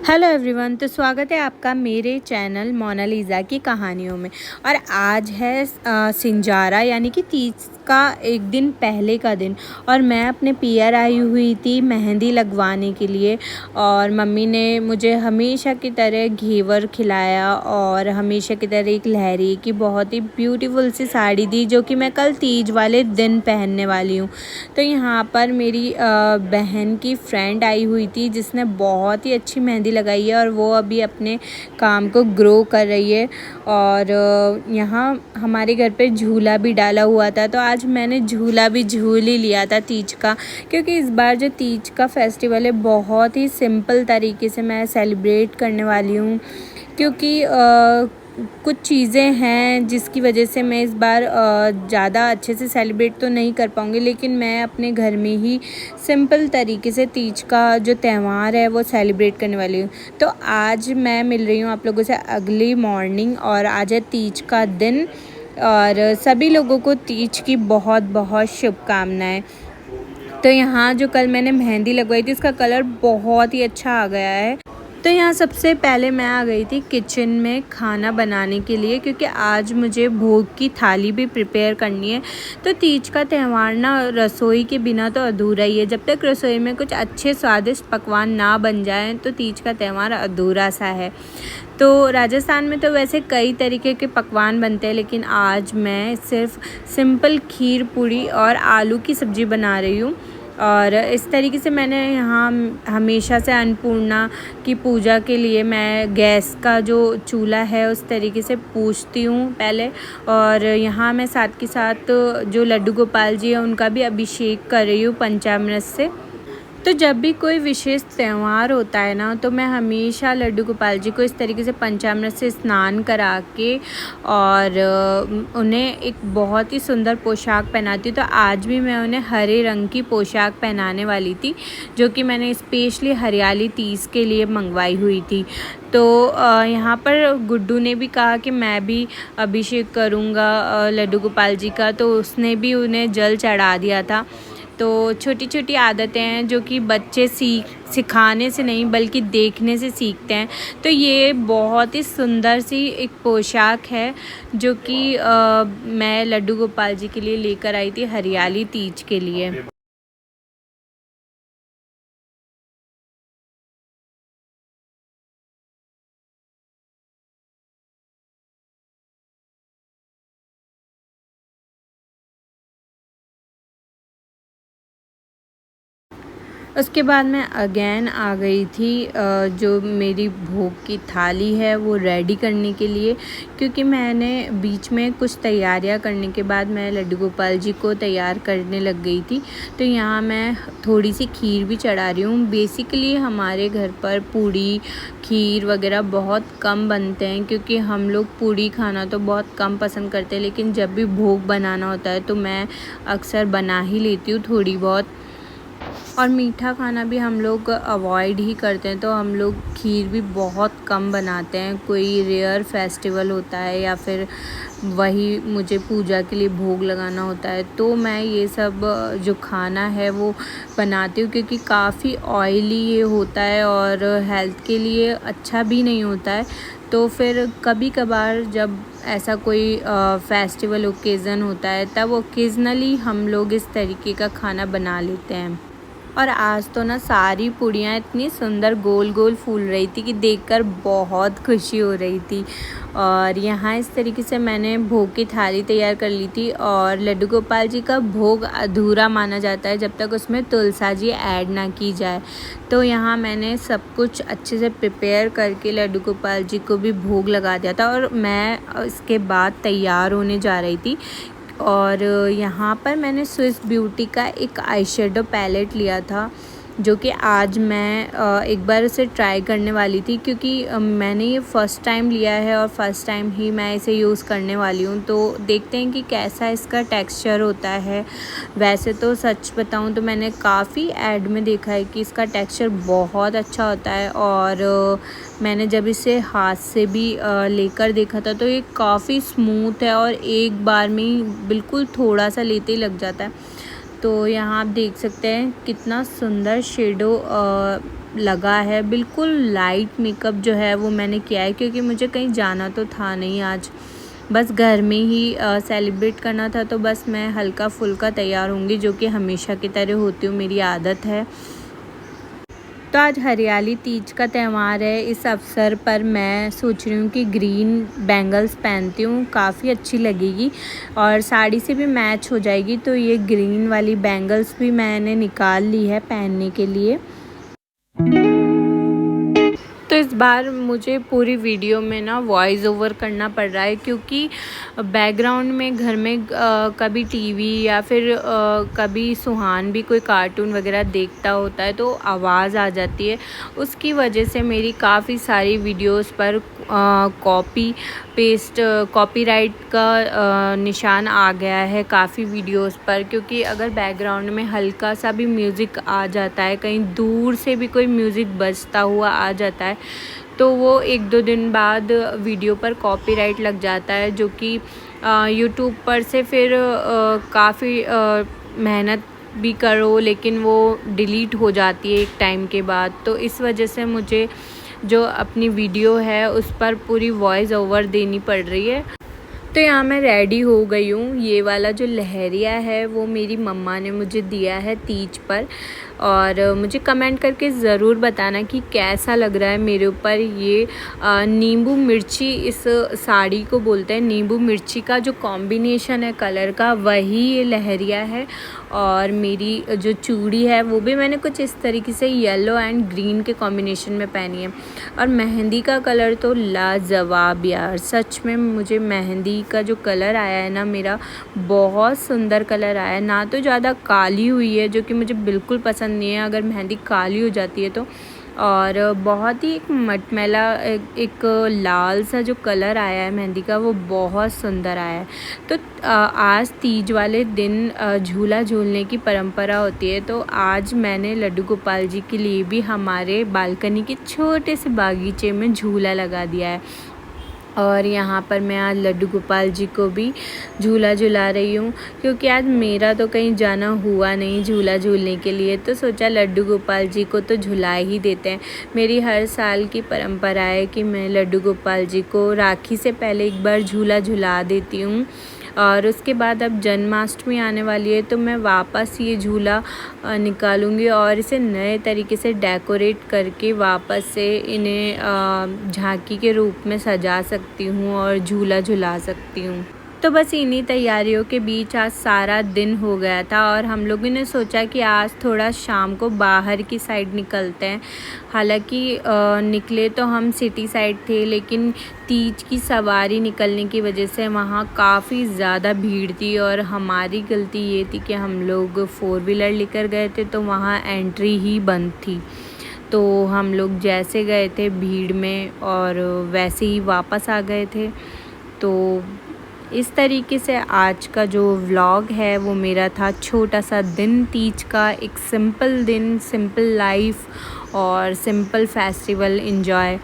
Hello everyone, तो स्वागत है आपका मेरे चैनल मोनालिसा की कहानियों में। और आज है सिंजारा यानी कि तीज का एक दिन पहले का दिन। और मैं अपने पियर आई हुई थी मेहंदी लगवाने के लिए। और मम्मी ने मुझे हमेशा की तरह घेवर खिलाया और हमेशा की तरह एक लहरी की बहुत ही ब्यूटीफुल सी साड़ी दी, जो कि मैं कल तीज वाले दिन पहनने वाली हूँ। तो यहाँ पर मेरी बहन की फ्रेंड आई हुई थी जिसने बहुत ही अच्छी मेहंदी लगाई है और वो अभी अपने काम को ग्रो कर रही है। और यहाँ हमारे घर पे झूला भी डाला हुआ था, तो आज मैंने झूला भी झूल ही लिया था तीज का। क्योंकि इस बार जो तीज का फेस्टिवल है बहुत ही सिंपल तरीके से मैं सेलिब्रेट करने वाली हूँ। क्योंकि कुछ चीज़ें हैं जिसकी वजह से मैं इस बार ज़्यादा अच्छे से सेलिब्रेट तो नहीं कर पाऊँगी, लेकिन मैं अपने घर में ही सिंपल तरीके से तीज का जो त्यौहार है वो सेलिब्रेट करने वाली हूँ। तो आज मैं मिल रही हूँ आप लोगों से अगली मॉर्निंग, और आज है तीज का दिन और सभी लोगों को तीज की बहुत बहुत शुभकामनाएँ। तो यहाँ जो कल मैंने मेहंदी लगवाई थी उसका कलर बहुत ही अच्छा आ गया है। तो यहाँ सबसे पहले मैं आ गई थी किचन में खाना बनाने के लिए, क्योंकि आज मुझे भोग की थाली भी प्रिपेयर करनी है। तो तीज का त्यौहार ना रसोई के बिना तो अधूरा ही है। जब तक रसोई में कुछ अच्छे स्वादिष्ट पकवान ना बन जाएं तो तीज का त्यौहार अधूरा सा है। तो राजस्थान में तो वैसे कई तरीके के पकवान बनते हैं, लेकिन आज मैं सिर्फ सिंपल खीर पूड़ी और आलू की सब्ज़ी बना रही हूँ। और इस तरीके से मैंने यहाँ हमेशा से अन्नपूर्णा की पूजा के लिए मैं गैस का जो चूल्हा है उस तरीके से पूजती हूँ पहले। और यहाँ मैं साथ के साथ जो लड्डू गोपाल जी है उनका भी अभिषेक कर रही हूँ पंचामृत से। तो जब भी कोई विशेष त्यौहार होता है ना, तो मैं हमेशा लड्डू गोपाल जी को इस तरीके से पंचामृत से स्नान करा के और उन्हें एक बहुत ही सुंदर पोशाक पहनाती हूँ। तो आज भी मैं उन्हें हरे रंग की पोशाक पहनाने वाली थी, जो कि मैंने स्पेशली हरियाली तीज के लिए मंगवाई हुई थी। तो यहाँ पर गुड्डू ने भी कहा कि मैं भी अभिषेक करूँगा लड्डू गोपाल जी का, तो उसने भी उन्हें जल चढ़ा दिया था। तो छोटी छोटी आदतें हैं जो कि बच्चे सिखाने से नहीं बल्कि देखने से सीखते हैं। तो ये बहुत ही सुंदर सी एक पोशाक है जो कि मैं लड्डू गोपाल जी के लिए लेकर आई थी हरियाली तीज के लिए। उसके बाद मैं अगेन आ गई थी जो मेरी भोग की थाली है वो रेडी करने के लिए। क्योंकि मैंने बीच में कुछ तैयारियां करने के बाद मैं लड्डू गोपाल जी को तैयार करने लग गई थी। तो यहाँ मैं थोड़ी सी खीर भी चढ़ा रही हूँ। बेसिकली हमारे घर पर पूड़ी खीर वगैरह बहुत कम बनते हैं, क्योंकि हम लोग पूड़ी खाना तो बहुत कम पसंद करते हैं, लेकिन जब भी भोग बनाना होता है तो मैं अक्सर बना ही लेती हूँ थोड़ी बहुत। और मीठा खाना भी हम लोग अवॉइड ही करते हैं, तो हम लोग खीर भी बहुत कम बनाते हैं। कोई रेयर फेस्टिवल होता है या फिर वही मुझे पूजा के लिए भोग लगाना होता है तो मैं ये सब जो खाना है वो बनाती हूँ, क्योंकि काफ़ी ऑयली ये होता है और हेल्थ के लिए अच्छा भी नहीं होता है। तो फिर कभी कभार जब ऐसा कोई फेस्टिवल ओकेज़न होता है तब ओकेज़नली हम लोग इस तरीके का खाना बना लेते हैं। और आज तो ना सारी पूड़ियाँ इतनी सुंदर गोल गोल फूल रही थी कि देखकर बहुत खुशी हो रही थी। और यहाँ इस तरीके से मैंने भोग की थाली तैयार कर ली थी। और लड्डू गोपाल जी का भोग अधूरा माना जाता है जब तक उसमें तुलसा जी ऐड ना की जाए। तो यहाँ मैंने सब कुछ अच्छे से प्रिपेयर करके लड्डू गोपाल जी को भी भोग लगा दिया था और मैं इसके बाद तैयार होने जा रही थी। और यहाँ पर मैंने स्विस ब्यूटी का एक आई शेडो पैलेट लिया था, जो कि आज मैं एक बार उसे ट्राई करने वाली थी। क्योंकि मैंने ये फ़र्स्ट टाइम लिया है और फर्स्ट टाइम ही मैं इसे यूज़ करने वाली हूँ, तो देखते हैं कि कैसा इसका टेक्सचर होता है। वैसे तो सच बताऊँ तो मैंने काफ़ी ऐड में देखा है कि इसका टेक्सचर बहुत अच्छा होता है। और मैंने जब इसे हाथ से भी लेकर देखा था तो ये काफ़ी स्मूथ है और एक बार में ही बिल्कुल थोड़ा सा लेते ही लग जाता है। तो यहाँ आप देख सकते हैं कितना सुंदर शेडो लगा है। बिल्कुल लाइट मेकअप जो है वो मैंने किया है, क्योंकि मुझे कहीं जाना तो था नहीं आज, बस घर में ही सेलिब्रेट करना था। तो बस मैं हल्का फुल्का तैयार होंगी, जो कि हमेशा की तरह होती हूँ, मेरी आदत है। तो आज हरियाली तीज का त्यौहार है। इस अवसर पर मैं सोच रही हूँ कि ग्रीन बैंगल्स पहनती हूँ, काफ़ी अच्छी लगेगी और साड़ी से भी मैच हो जाएगी। तो ये ग्रीन वाली बैंगल्स भी मैंने निकाल ली है पहनने के लिए। तो इस बार मुझे पूरी वीडियो में ना वॉइस ओवर करना पड़ रहा है, क्योंकि बैकग्राउंड में घर में कभी टीवी या फिर कभी सुहान भी कोई कार्टून वगैरह देखता होता है तो आवाज़ आ जाती है। उसकी वजह से मेरी काफ़ी सारी वीडियोस पर कॉपीराइट का निशान आ गया है काफ़ी वीडियोस पर, क्योंकि अगर बैकग्राउंड में हल्का सा भी म्यूज़िक आ जाता है, कहीं दूर से भी कोई म्यूज़िक बजता हुआ आ जाता है, तो वो 1-2 दिन बाद वीडियो पर कॉपीराइट लग जाता है, जो कि यूट्यूब पर से फिर काफ़ी मेहनत भी करो लेकिन वो डिलीट हो जाती है एक टाइम के बाद। तो इस वजह से मुझे जो अपनी वीडियो है उस पर पूरी वॉइस ओवर देनी पड़ रही है। तो यहाँ मैं रेडी हो गई हूँ। ये वाला जो लहरिया है वो मेरी मम्मा ने मुझे दिया है तीज पर, और मुझे कमेंट करके ज़रूर बताना कि कैसा लग रहा है मेरे ऊपर ये नींबू मिर्ची। इस साड़ी को बोलते हैं नींबू मिर्ची का जो कॉम्बिनेशन है कलर का, वही ये लहरिया है। और मेरी जो चूड़ी है वो भी मैंने कुछ इस तरीके से येलो एंड ग्रीन के कॉम्बिनेशन में पहनी है। और मेहंदी का कलर तो लाजवाब यार, सच में मुझे मेहंदी का जो कलर आया है ना मेरा, बहुत सुंदर कलर आया है। ना तो ज़्यादा काली हुई है, जो कि मुझे बिल्कुल पसंद नहीं है अगर मेहंदी काली हो जाती है तो, और बहुत ही एक मटमैला एक लाल सा जो कलर आया है मेहंदी का, वो बहुत सुंदर आया है। तो आज तीज वाले दिन झूला झूलने की परंपरा होती है, तो आज मैंने लड्डू गोपाल जी के लिए भी हमारे बालकनी के छोटे से बागीचे में झूला लगा दिया है। और यहाँ पर मैं आज लड्डू गोपाल जी को भी झूला झुला रही हूँ, क्योंकि आज मेरा तो कहीं जाना हुआ नहीं झूला झूलने के लिए, तो सोचा लड्डू गोपाल जी को तो झुला ही देते हैं। मेरी हर साल की परंपरा है कि मैं लड्डू गोपाल जी को राखी से पहले एक बार झूला झुला देती हूँ। और उसके बाद अब जन्माष्टमी आने वाली है, तो मैं वापस ये झूला निकालूंगी और इसे नए तरीके से डेकोरेट करके वापस से इन्हें झांकी के रूप में सजा सकती हूँ और झूला झुला सकती हूँ। तो बस इन्हीं तैयारियों के बीच आज सारा दिन हो गया था, और हम लोगों ने सोचा कि आज थोड़ा शाम को बाहर की साइड निकलते हैं। हालांकि निकले तो हम सिटी साइड थे, लेकिन तीज की सवारी निकलने की वजह से वहाँ काफ़ी ज़्यादा भीड़ थी, और हमारी गलती ये थी कि हम लोग 4 व्हीलर लेकर गए थे, तो वहाँ एंट्री ही बंद थी। तो हम लोग जैसे गए थे भीड़ में और वैसे ही वापस आ गए थे। तो इस तरीके से आज का जो व्लॉग है वो मेरा था, छोटा सा दिन तीज का, एक सिंपल दिन, सिंपल लाइफ और सिंपल फेस्टिवल एंजॉय।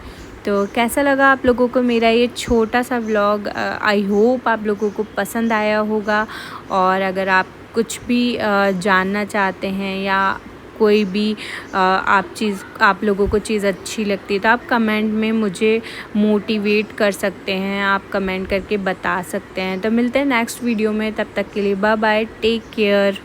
तो कैसा लगा आप लोगों को मेरा ये छोटा सा व्लॉग? आई होप आप लोगों को पसंद आया होगा। और अगर आप कुछ भी जानना चाहते हैं या कोई भी आप लोगों को चीज़ अच्छी लगती है, तो आप कमेंट में मुझे मोटिवेट कर सकते हैं, आप कमेंट करके बता सकते हैं। तो मिलते हैं नेक्स्ट वीडियो में, तब तक के लिए बाय बाय, टेक केयर।